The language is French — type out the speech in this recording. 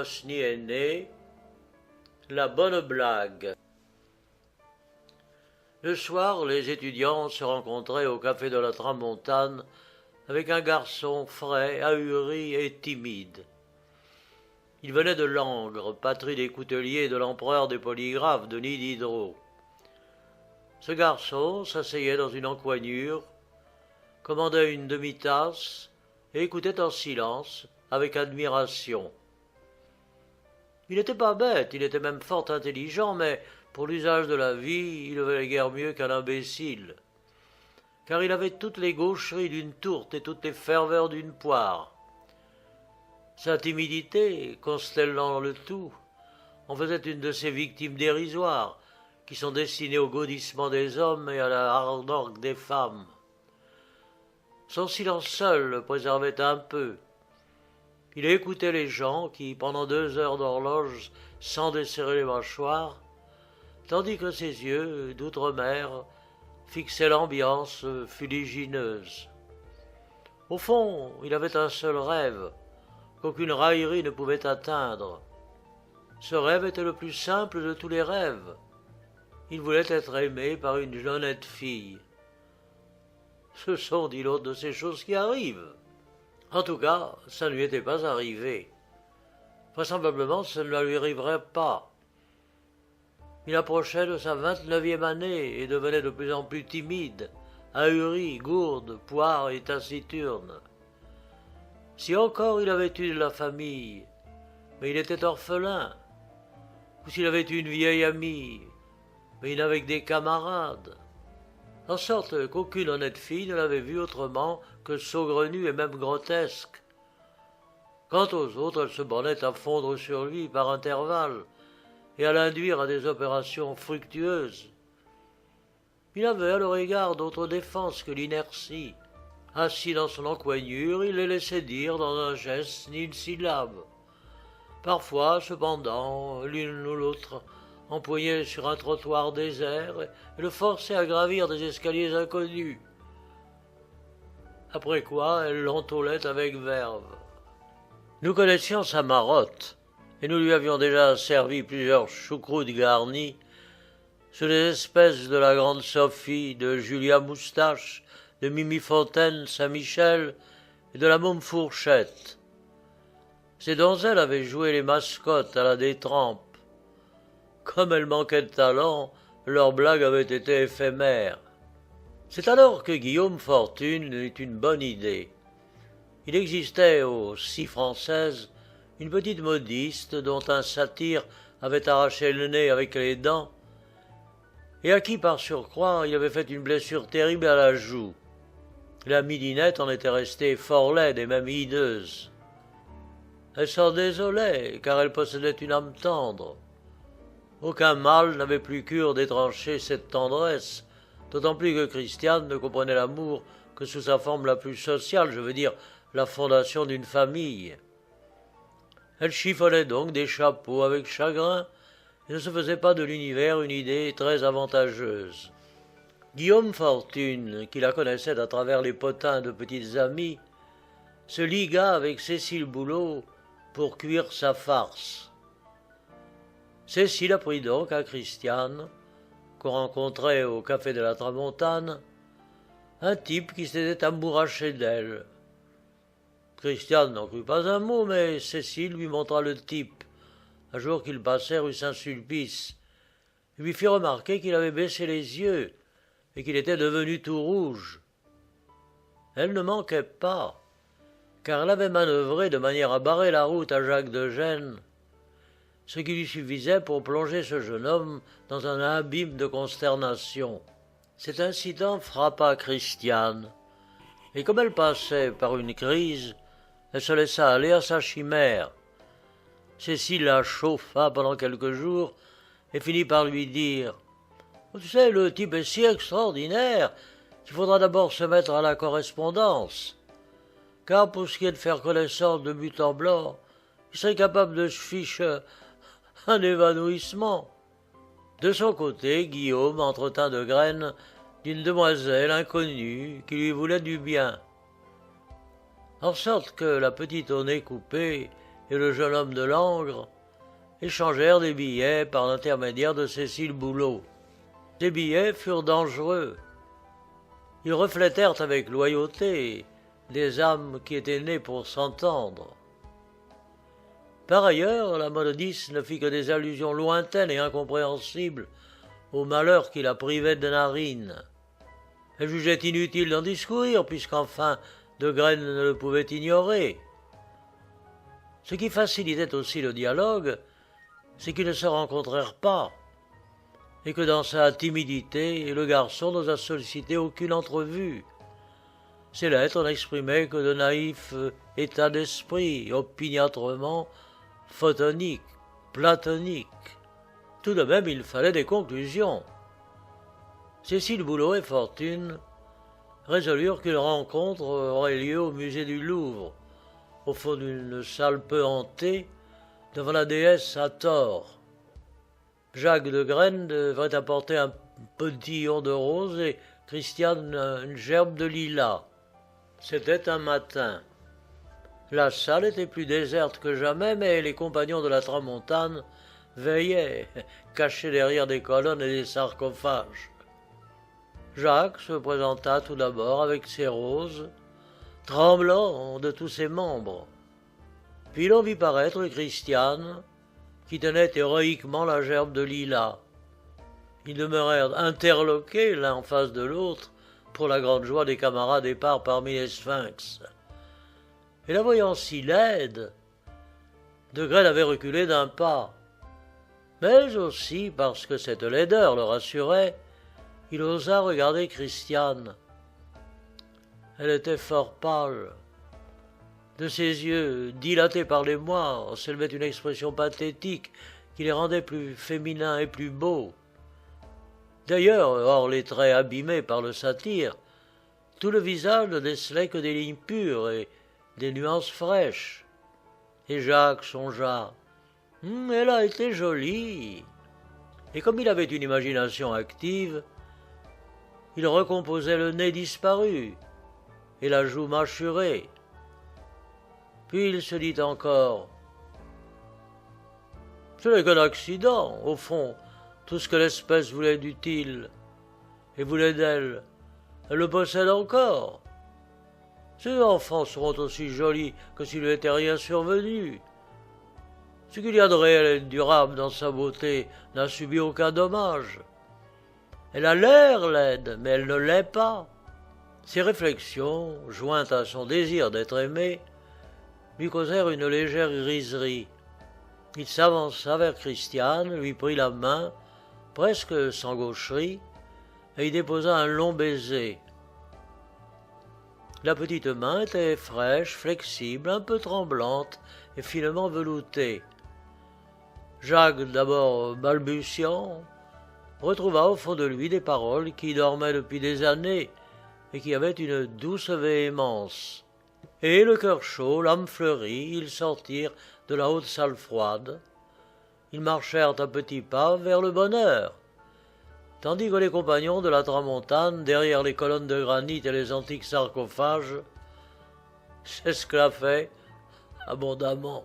Mosny est né. La bonne blague. Le soir, les étudiants se rencontraient au café de la Tramontane avec un garçon frais, ahuri et timide. Il venait de Langres, patrie des couteliers de l'empereur des polygraphes, Denis Diderot. Ce garçon s'asseyait dans une encoignure, commandait une demi-tasse et écoutait en silence, avec admiration. Il n'était pas bête, il était même fort intelligent, mais pour l'usage de la vie, il valait guère mieux qu'un imbécile. Car il avait toutes les gaucheries d'une tourte et toutes les ferveurs d'une poire. Sa timidité, constellant le tout, en faisait une de ces victimes dérisoires qui sont destinées au gaudissement des hommes et à la hardorgue des femmes. Son silence seul le préservait un peu. Il écoutait les gens qui, pendant 2 heures d'horloge, sans desserrer les mâchoires, tandis que ses yeux, d'outre-mer, fixaient l'ambiance fuligineuse. Au fond, il avait un seul rêve, qu'aucune raillerie ne pouvait atteindre. Ce rêve était le plus simple de tous les rêves. Il voulait être aimé par une honnête fille. Ce sont, dit l'autre, de ces choses qui arrivent. En tout cas, ça ne lui était pas arrivé. Vraisemblablement, ça ne lui arriverait pas. Il approchait de sa 29e année et devenait de plus en plus timide, ahuri, gourde, poire et taciturne. Si encore il avait eu de la famille, mais il était orphelin, ou s'il avait eu une vieille amie, mais il n'avait que des camarades, en sorte qu'aucune honnête fille ne l'avait vu autrement que saugrenu et même grotesque. Quant aux autres, elles se bornaient à fondre sur lui par intervalles et à l'induire à des opérations fructueuses. Il avait à leur égard d'autre défense que l'inertie. Assis dans son encoignure, il les laissait dire dans un geste ni une syllabe. Parfois, cependant, l'une ou l'autre empoignait sur un trottoir désert et le forçait à gravir des escaliers inconnus. Après quoi, elle l'entaulait avec verve. Nous connaissions sa marotte, et nous lui avions déjà servi plusieurs choucroutes garnies sur les espèces de la grande Sophie, de Julia Moustache, de Mimi Fontaine Saint-Michel et de la môme Fourchette. Ces donzelles avaient joué les mascottes à la détrempe. Comme elles manquaient de talent, leurs blagues avaient été éphémères. C'est alors que Guillaume Fortune eut une bonne idée. Il existait aux 6 Françaises une petite modiste dont un satyre avait arraché le nez avec les dents et à qui par surcroît il avait fait une blessure terrible à la joue. La midinette en était restée fort laide et même hideuse. Elle s'en désolait car elle possédait une âme tendre. Aucun mal n'avait plus cure d'étrancher cette tendresse, d'autant plus que Christiane ne comprenait l'amour que sous sa forme la plus sociale, je veux dire la fondation d'une famille. Elle chiffonnait donc des chapeaux avec chagrin et ne se faisait pas de l'univers une idée très avantageuse. Guillaume Fortune, qui la connaissait à travers les potins de petites amies, se ligua avec Cécile Bouleau pour cuire sa farce. Cécile apprit donc à Christiane, qu'on rencontrait au café de la Tramontane, un type qui s'était amouraché d'elle. Christiane n'en crut pas un mot, mais Cécile lui montra le type, un jour qu'il passait rue Saint-Sulpice, et lui fit remarquer qu'il avait baissé les yeux et qu'il était devenu tout rouge. Elle ne manquait pas, car elle avait manœuvré de manière à barrer la route à Jacques de Gênes, ce qui lui suffisait pour plonger ce jeune homme dans un abîme de consternation. Cet incident frappa Christiane, et comme elle passait par une crise, elle se laissa aller à sa chimère. Cécile la chauffa pendant quelques jours et finit par lui dire « Tu sais, le type est si extraordinaire qu'il faudra d'abord se mettre à la correspondance. Car pour ce qui est de faire connaissance de but en blanc, il serait capable de se ficher un évanouissement. » De son côté, Guillaume entretint de graines d'une demoiselle inconnue qui lui voulait du bien. En sorte que la petite au nez coupé et le jeune homme de Langres échangèrent des billets par l'intermédiaire de Cécile Bouleau. Ces billets furent dangereux. Ils reflétèrent avec loyauté des âmes qui étaient nées pour s'entendre. Par ailleurs, la monodiste ne fit que des allusions lointaines et incompréhensibles au malheur qui la privait de narines. Elle jugeait inutile d'en discourir, puisqu'enfin De Graine ne le pouvait ignorer. Ce qui facilitait aussi le dialogue, c'est qu'ils ne se rencontrèrent pas, et que dans sa timidité, le garçon n'osa solliciter aucune entrevue. Ses lettres n'exprimaient que de naïfs états d'esprit, opiniâtrement photoniques, platoniques. Tout de même, il fallait des conclusions. Cécile Bouleau et Fortune résolurent qu'une rencontre aurait lieu au musée du Louvre, au fond d'une salle peu hantée, devant la déesse Hathor. Jacques de Graine devrait apporter un petillon de rose et Christiane une gerbe de lilas. C'était un matin. La salle était plus déserte que jamais, mais les compagnons de la Tramontane veillaient, cachés derrière des colonnes et des sarcophages. Jacques se présenta tout d'abord avec ses roses, tremblant de tous ses membres. Puis l'on vit paraître Christiane, qui tenait héroïquement la gerbe de lilas. Ils demeurèrent interloqués l'un en face de l'autre, pour la grande joie des camarades épars parmi les sphinx. Et la voyant si laide, De Graine avait reculé d'un pas. Mais aussi, parce que cette laideur le rassurait, il osa regarder Christiane. Elle était fort pâle. De ses yeux, dilatés par les mois, s'élevait une expression pathétique qui les rendait plus féminins et plus beaux. D'ailleurs, hors les traits abîmés par le satyre, tout le visage ne décelait que des lignes pures et des nuances fraîches. Et Jacques songea « Elle a été jolie !» Et comme il avait une imagination active, il recomposait le nez disparu et la joue mâchurée. Puis il se dit encore « Ce n'est qu'un accident, au fond, tout ce que l'espèce voulait d'utile et voulait d'elle, elle le possède encore. Ces enfants seront aussi jolis que s'il lui était rien survenu. Ce qu'il y a de réel et de durable dans sa beauté n'a subi aucun dommage. Elle a l'air laide, mais elle ne l'est pas. » Ces réflexions, jointes à son désir d'être aimé, lui causèrent une légère griserie. Il s'avança vers Christiane, lui prit la main, presque sans gaucherie, et y déposa un long baiser. La petite main était fraîche, flexible, un peu tremblante et finement veloutée. Jacques, d'abord balbutiant, retrouva au fond de lui des paroles qui dormaient depuis des années et qui avaient une douce véhémence. Et le cœur chaud, l'âme fleurie, ils sortirent de la haute salle froide. Ils marchèrent à petits pas vers le bonheur, tandis que les compagnons de la Tramontane, derrière les colonnes de granit et les antiques sarcophages, s'esclaffaient abondamment.